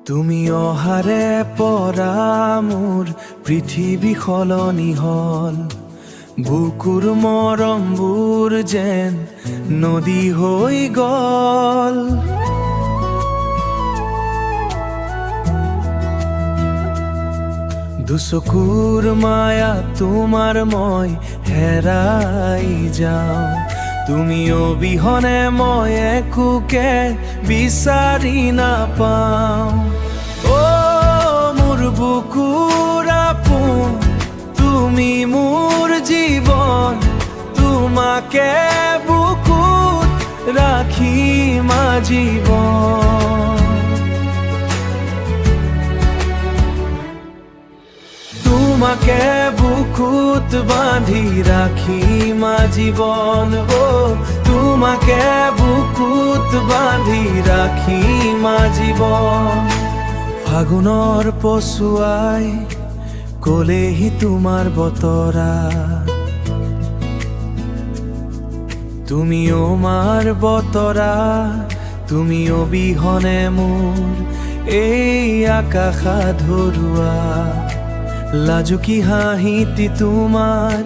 তুমি অহাৰে পৰা মোৰ পৃথিৱী সলনি হল। বুকুৰ মৰমবোৰ যেন নদী হৈ গল। দুচকুৰ মায়া তোমাৰ মই হেৰাই যাওঁ। তুমি অবিহনে মই একোকে বিচাৰি নাপাওঁ। অ মোৰ বুকুৰ আপোন, তুমি মোৰ জীৱন। তোমাকে বুকুত ৰাখিম আজীৱন। তোমাকে বুকুত বান্ধি ৰাখিম আজীৱন। অ তোমাকে বুকুত বান্ধি ৰাখিম আজীৱন। ফাগুনৰ পছুৱাই কলেহি তোমাৰ বতৰা। তুমি অমাৰ বতৰা, তুমি অবিহনে মোৰ এই আকাশ আধৰুৱা। লাজুকী হাঁহিটি তোমাৰ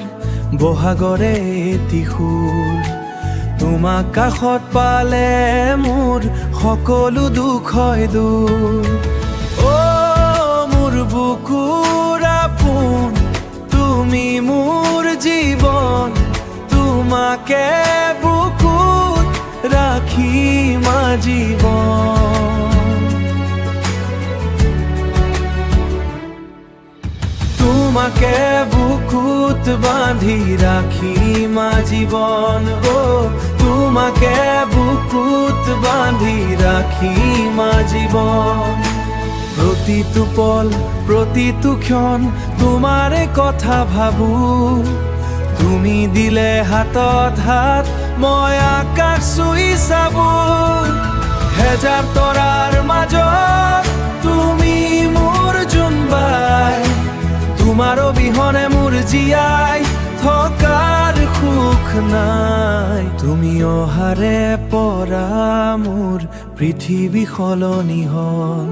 বহাগৰে এটি সুৰ। তোমাক কাষত পালে মোৰ সকলো দুখ হয় দূৰ। অ মোৰ বুকুৰ আপোন, তুমি মোৰ জীৱন। তোমাকে বুকুত ৰাখিম আজীৱন। তোমাকে বুকুত বান্ধি ৰাখিম আজীৱন। অ তোমাকে বুকুত বান্ধি ৰাখিম আজীৱন। প্ৰতিটো পল প্ৰতিটো ক্ষণ তোমাৰে কথা ভাবো। তুমি দিলে হাতত হাত মই আকাশ চুই চাবো। হেজাৰ তৰাৰ মাজত তুমি মোৰ জোনবাই। তোমাৰ অবিহনে মোৰ জীয়াই থকাৰ সুখ নাই। তুমি অহাৰে পৰা মোৰ পৃথিৱী সলনি হল।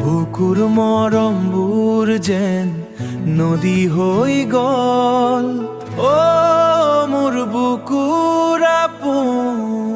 বুকুৰ মৰমবোৰ যেন নদী হৈ গল। অ মোৰ বুকুৰ আপোন।